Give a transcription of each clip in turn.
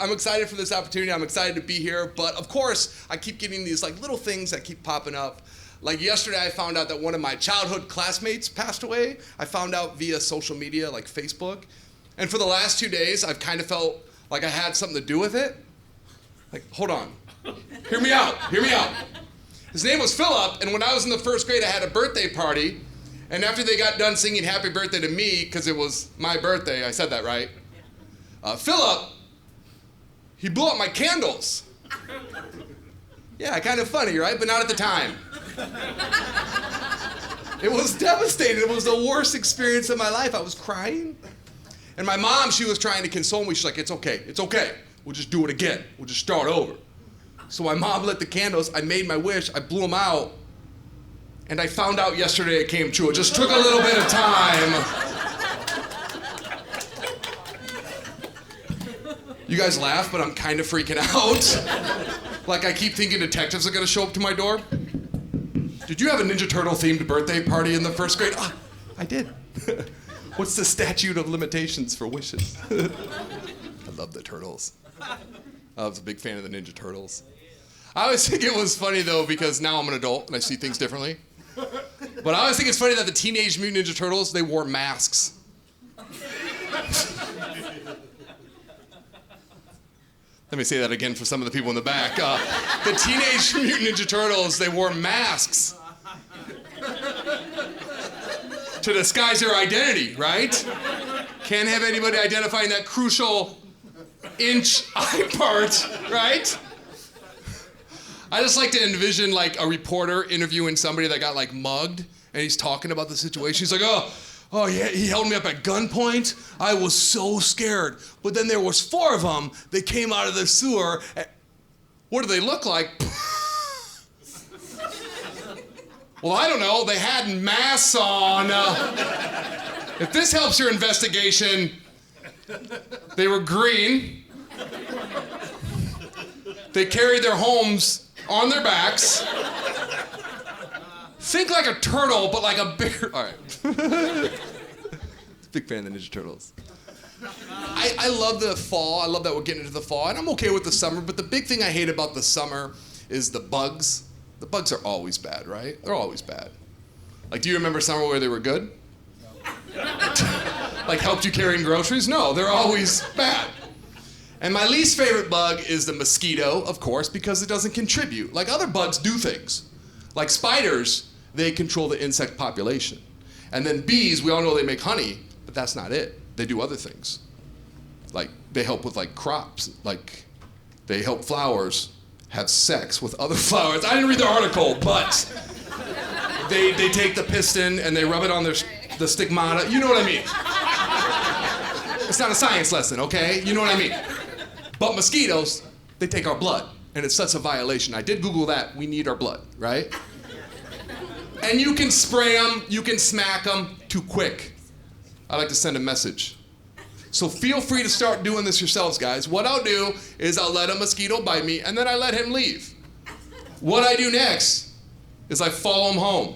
I'm excited for this opportunity. I'm excited to be here. But of course, I keep getting these like little things that keep popping up. Like yesterday, I found out that one of my childhood classmates passed away. I found out via social media, like Facebook. And for the last 2 days, I've kind of felt like I had something to do with it. Like, hold on. Hear me out. Hear me out. His name was Philip, and when I was in the first grade, I had a birthday party. And after they got done singing happy birthday to me, because it was my birthday, I said that right? Philip, he blew up my candles. Yeah, kind of funny, right? But not at the time. It was devastating. It was the worst experience of my life. I was crying. And my mom, she was trying to console me. She's like, it's okay. We'll just do it again. We'll just start over. So my mom lit the candles. I made my wish. I blew them out. And I found out yesterday it came true. It just took a little bit of time. You guys laugh, but I'm kind of freaking out. Like I keep thinking detectives are gonna show up to my door. Did you have a Ninja Turtle themed birthday party in the first grade? Ah, I did. What's the statute of limitations for wishes? I love the turtles. I was a big fan of the Ninja Turtles. I always think it was funny though because now I'm an adult and I see things differently. But I always think it's funny that the Teenage Mutant Ninja Turtles, they wore masks. Let me say that again for some of the people in the back. The Teenage Mutant Ninja Turtles, they wore masks to disguise their identity, right? Can't have anybody identifying that crucial inch eye part, right? I just like to envision like a reporter interviewing somebody that got like mugged and he's talking about the situation. He's like, oh yeah, he held me up at gunpoint. I was so scared. But then there was 4 of them. They came out of the sewer. What do they look like? Well, I don't know. They had masks on. If this helps your investigation, they were green. They carried their homes on their backs. Think like a turtle, but like a bigger... All right. Big fan of the Ninja Turtles. I love the fall. I love that we're getting into the fall. And I'm okay with the summer, but the big thing I hate about the summer is the bugs. The bugs are always bad, right? They're always bad. Like, do you remember summer where they were good? Like, helped you carrying groceries? No, they're always bad. And my least favorite bug is the mosquito, of course, because it doesn't contribute. Like other bugs do things. Like spiders, they control the insect population. And then bees, we all know they make honey, but that's not it. They do other things. Like they help with like crops. Like they help flowers have sex with other flowers. I didn't read the article, but they take the piston and they rub it on the stigmata. You know what I mean? It's not a science lesson, okay? You know what I mean? But mosquitoes, they take our blood, and it's such a violation. I did Google that. We need our blood, right? And you can spray them, you can smack them too quick. I like to send a message. So feel free to start doing this yourselves, guys. What I'll do is I'll let a mosquito bite me, and then I let him leave. What I do next is I follow him home.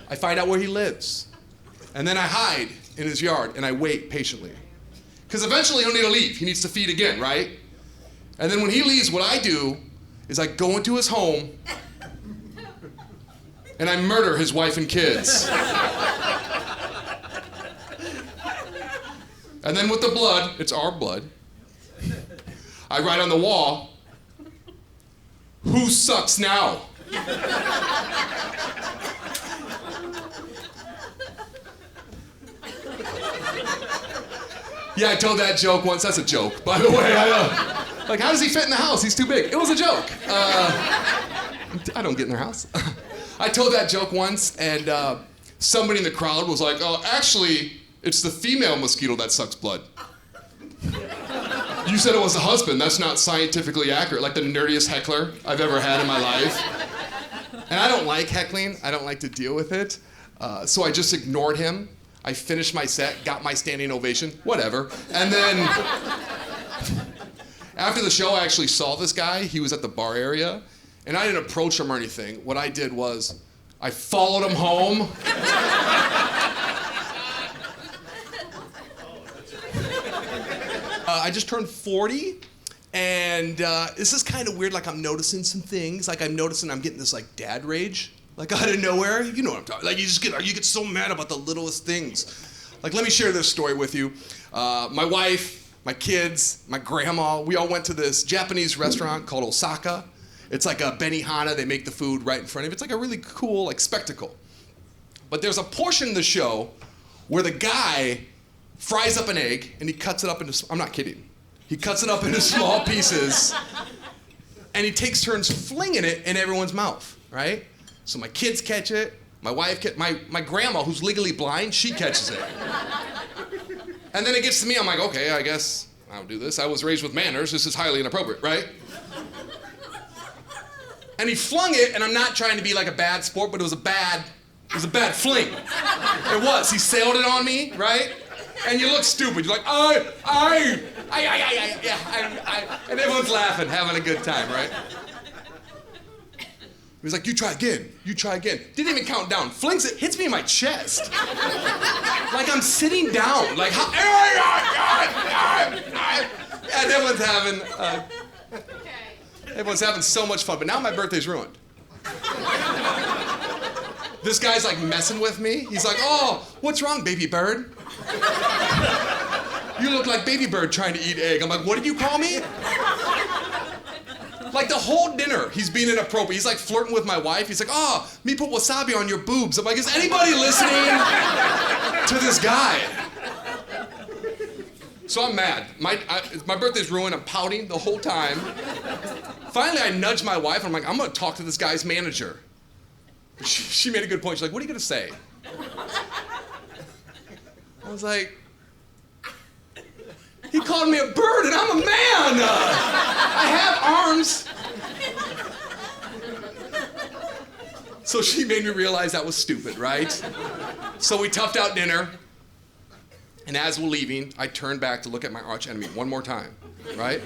I find out where he lives. And then I hide in his yard, and I wait patiently. Because eventually he'll need to leave. He needs to feed again, right? And then when he leaves, what I do is I go into his home and I murder his wife and kids. And then with the blood, it's our blood, I write on the wall, "Who sucks now?" Yeah, I told that joke once. That's a joke, by the way. Like, how does he fit in the house? He's too big. It was a joke. I don't get in their house. I told that joke once, and somebody in the crowd was like, "Oh, actually, it's the female mosquito that sucks blood." You said it was the husband. That's not scientifically accurate. Like the nerdiest heckler I've ever had in my life. And I don't like heckling. I don't like to deal with it. So I just ignored him. I finished my set, got my standing ovation, whatever. And then after the show, I actually saw this guy. He was at the bar area, and I didn't approach him or anything. What I did was I followed him home. I just turned 40, and this is kind of weird. Like, I'm noticing some things. Like, I'm noticing I'm getting this like dad rage, like out of nowhere. You know what I'm talking. Like, you get so mad about the littlest things. Like, let me share this story with you. My wife, my kids, my grandma, we all went to this Japanese restaurant called Osaka. It's like a Benihana. They make the food right in front of you. It's like a really cool like spectacle. But there's a portion of the show where the guy fries up an egg and he cuts it up into, I'm not kidding, he cuts it up into small pieces and he takes turns flinging it in everyone's mouth, right? So my kids catch it, my wife, my grandma, who's legally blind, she catches it. And then it gets to me, I'm like, okay, I guess I'll do this. I was raised with manners, this is highly inappropriate, right? And he flung it, and I'm not trying to be like a bad sport, but it was a bad fling. It was. He sailed it on me, right? And you look stupid. You're like, I, and everyone's laughing, having a good time, right? He's like, you try again. Didn't even count down. Flings it, hits me in my chest. Like I'm sitting down. Like, and everyone's having so much fun. But now my birthday's ruined. This guy's like messing with me. He's like, oh, what's wrong, baby bird? You look like baby bird trying to eat egg. I'm like, what did you call me? Like the whole dinner, he's being inappropriate. He's like flirting with my wife. He's like, oh, me put wasabi on your boobs. I'm like, is anybody listening to this guy? So I'm mad. My birthday's ruined. I'm pouting the whole time. Finally, I nudge my wife. I'm like, I'm gonna talk to this guy's manager. She made a good point. She's like, what are you gonna say? I was like, he called me a bird and I'm a man. I have arms. So she made me realize that was stupid, right? So we toughed out dinner. And as we're leaving, I turned back to look at my arch enemy one more time, right?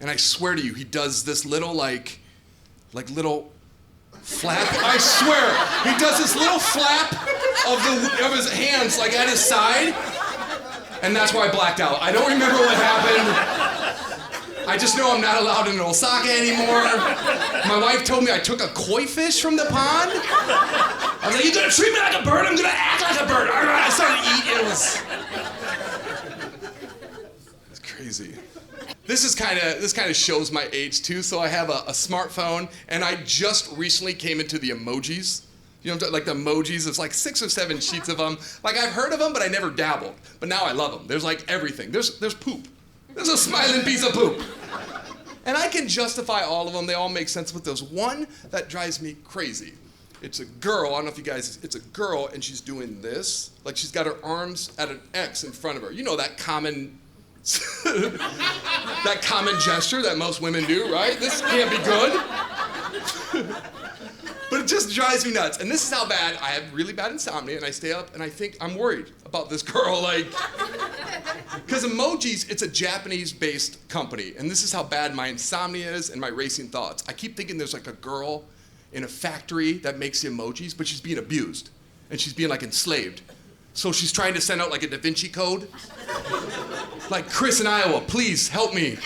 And I swear to you, he does this little little flap. I swear, he does this little flap of his hands like at his side. And that's why I blacked out. I don't remember what happened. I just know I'm not allowed in Osaka anymore. My wife told me I took a koi fish from the pond. I was like, you're gonna treat me like a bird, I'm gonna act like a bird. I started to eat, it's crazy. This kind of shows my age too. So I have a smartphone, and I just recently came into the emojis. You know, like the emojis, there's like 6 or 7 sheets of them. Like I've heard of them, but I never dabbled. But now I love them. There's like everything. There's poop. There's a smiling piece of poop. And I can justify all of them. They all make sense, but there's one that drives me crazy. It's a girl, I don't know if you guys, it's a girl and she's doing this. Like she's got her arms at an X in front of her. You know that common that common gesture that most women do, right? This can't be good. But it just drives me nuts. And this is how bad, I have really bad insomnia and I stay up and I think I'm worried about this girl, like, because Emojis, it's a Japanese-based company. And this is how bad my insomnia is and my racing thoughts. I keep thinking there's like a girl in a factory that makes the emojis, but she's being abused. And she's being like enslaved. So she's trying to send out like a Da Vinci Code. Like, Chris in Iowa, please help me.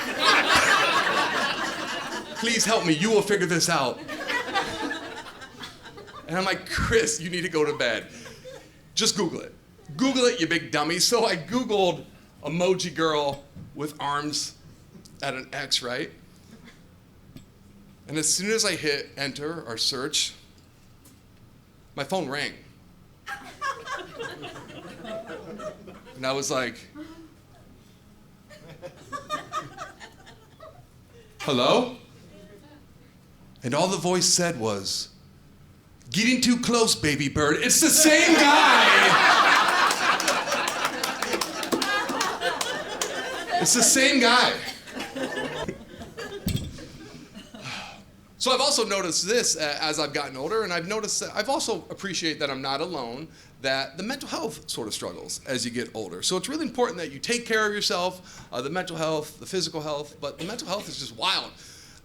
Please help me, you will figure this out. And I'm like, Chris, you need to go to bed. Just Google it. Google it, you big dummy. So I Googled emoji girl with arms at an X, right? And as soon as I hit enter or search, my phone rang. And I was like, hello? And all the voice said was, getting too close, baby bird. It's the same guy. It's the same guy. So I've also noticed this as I've gotten older, and I've noticed that I've also appreciated that I'm not alone, that the mental health sort of struggles as you get older. So it's really important that you take care of yourself, the mental health, the physical health, but the mental health is just wild.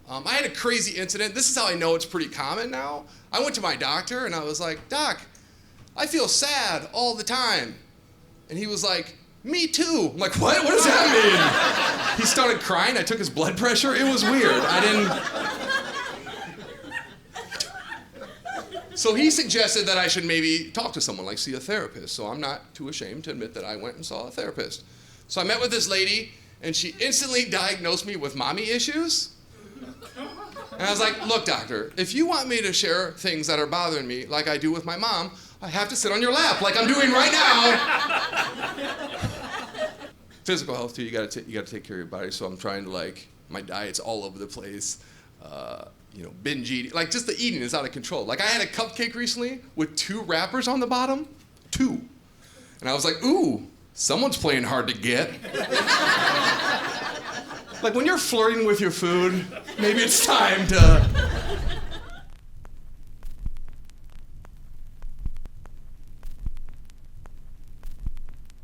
I had a crazy incident. This is how I know it's pretty common now. I went to my doctor and I was like, Doc, I feel sad all the time. And he was like, Me too. I'm like, what? What does that mean? He started crying. I took his blood pressure. It was weird. So he suggested that I should maybe talk to someone, like see a therapist. So I'm not too ashamed to admit that I went and saw a therapist. So I met with this lady, and she instantly diagnosed me with mommy issues. And I was like, look, doctor, if you want me to share things that are bothering me like I do with my mom, I have to sit on your lap like I'm doing right now. Physical health too, you gotta take care of your body. So I'm trying to my diet's all over the place. Binge eating. Just the eating is out of control. I had a cupcake recently with 2 wrappers on the bottom. 2. And I was like, ooh, someone's playing hard to get. When you're flirting with your food, maybe it's time to